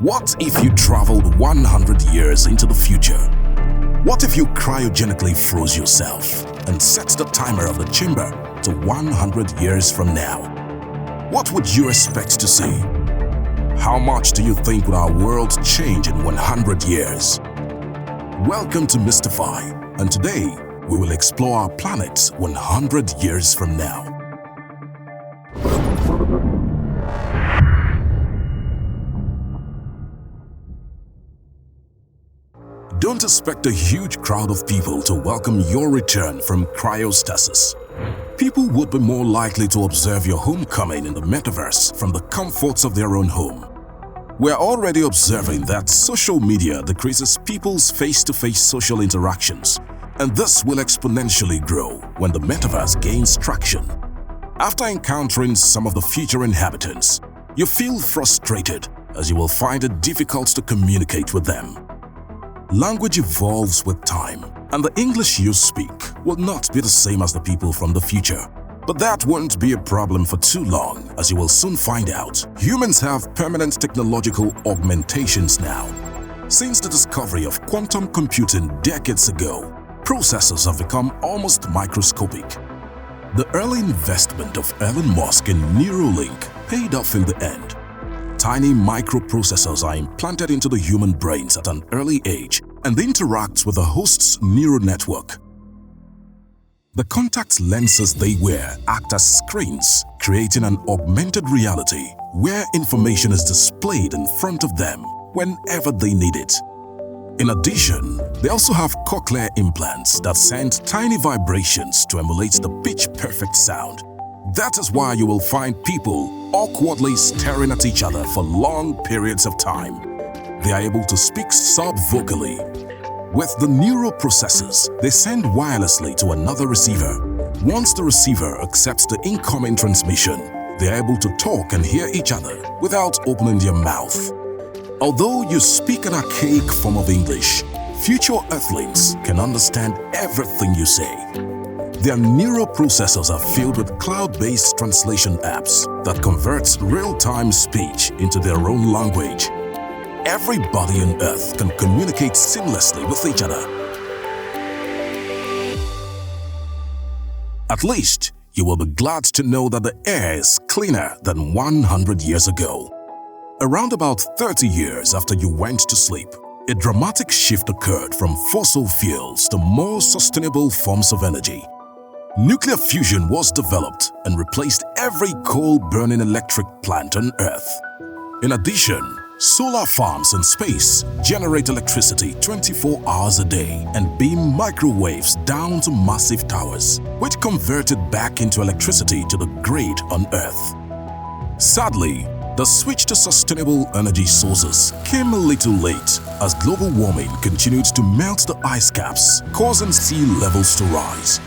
What if you traveled 100 years into the future? What if you cryogenically froze yourself and set the timer of the chamber to 100 years from now? What would you expect to see? How much do you think would our world change in 100 years? Welcome to Mystify, and today we will explore our planet 100 years from now. Don't expect a huge crowd of people to welcome your return from cryostasis. People would be more likely to observe your homecoming in the metaverse from the comforts of their own home. We're already observing that social media decreases people's face-to-face social interactions, and this will exponentially grow when the metaverse gains traction. After encountering some of the future inhabitants, you feel frustrated as you will find it difficult to communicate with them. Language evolves with time, and the English you speak will not be the same as the people from the future. But that won't be a problem for too long, as you will soon find out. Humans have permanent technological augmentations now. Since the discovery of quantum computing decades ago, processors have become almost microscopic. The early investment of Elon Musk in Neuralink paid off in the end. Tiny microprocessors are implanted into the human brains at an early age and interact with the host's neural network. The contact lenses they wear act as screens, creating an augmented reality where information is displayed in front of them whenever they need it. In addition, they also have cochlear implants that send tiny vibrations to emulate the pitch-perfect sound. That is why you will find people awkwardly staring at each other for long periods of time. They are able to speak sub-vocally. With the neural processors, they send wirelessly to another receiver. Once the receiver accepts the incoming transmission, they are able to talk and hear each other without opening their mouth. Although you speak an archaic form of English, future Earthlings can understand everything you say. Their neural processors are filled with cloud-based translation apps that converts real-time speech into their own language. Everybody on Earth can communicate seamlessly with each other. At least, you will be glad to know that the air is cleaner than 100 years ago. Around about 30 years after you went to sleep, a dramatic shift occurred from fossil fuels to more sustainable forms of energy. Nuclear fusion was developed and replaced every coal-burning electric plant on Earth. In addition, solar farms in space generate electricity 24 hours a day and beam microwaves down to massive towers, which convert it back into electricity to the grid on Earth. Sadly, the switch to sustainable energy sources came a little late as global warming continued to melt the ice caps, causing sea levels to rise.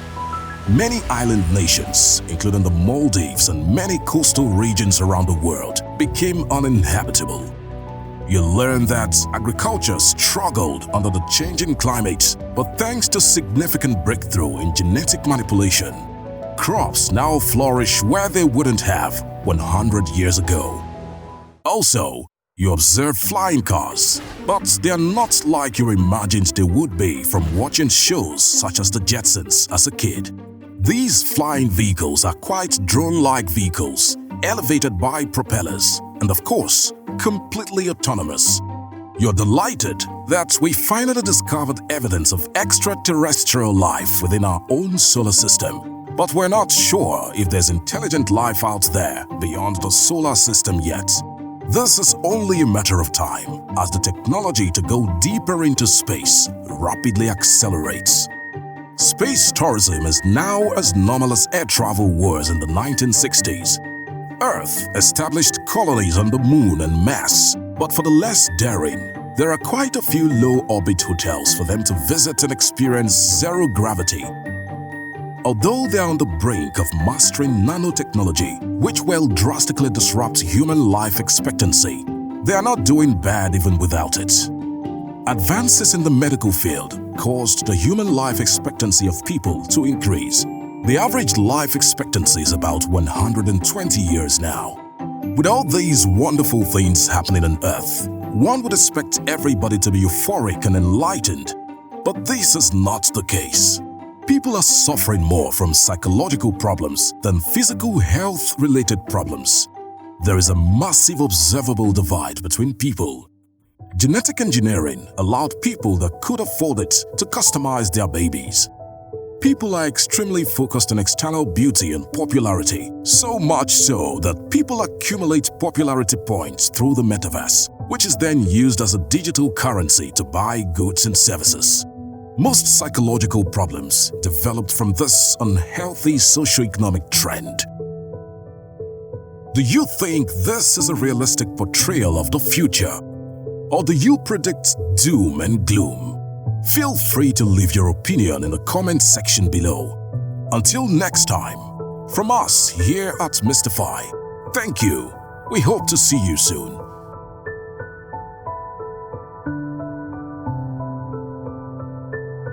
Many island nations, including the Maldives and many coastal regions around the world, became uninhabitable. You learn that agriculture struggled under the changing climate, but thanks to significant breakthrough in genetic manipulation, crops now flourish where they wouldn't have 100 years ago. Also, you observe flying cars, but they are not like you imagined they would be from watching shows such as the Jetsons as a kid. These flying vehicles are quite drone-like vehicles, elevated by propellers, and of course, completely autonomous. You're delighted that we finally discovered evidence of extraterrestrial life within our own solar system, but we're not sure if there's intelligent life out there beyond the solar system yet. This is only a matter of time as the technology to go deeper into space rapidly accelerates. Space tourism is now as normal as air travel was in the 1960s. Earth established colonies on the Moon and Mars, but for the less daring, there are quite a few low-orbit hotels for them to visit and experience zero gravity. Although they are on the brink of mastering nanotechnology, which will drastically disrupt human life expectancy, they are not doing bad even without it. Advances in the medical field caused the human life expectancy of people to increase. The average life expectancy is about 120 years now. With all these wonderful things happening on Earth, one would expect everybody to be euphoric and enlightened. But this is not the case. People are suffering more from psychological problems than physical health-related problems. There is a massive observable divide between people. Genetic engineering allowed people that could afford it to customize their babies. People are extremely focused on external beauty and popularity, so much so that people accumulate popularity points through the metaverse, which is then used as a digital currency to buy goods and services. Most psychological problems developed from this unhealthy socioeconomic trend. Do you think this is a realistic portrayal of the future? Or do you predict doom and gloom? Feel free to leave your opinion in the comment section below. Until next time, from us here at Mystify, thank you. We hope to see you soon.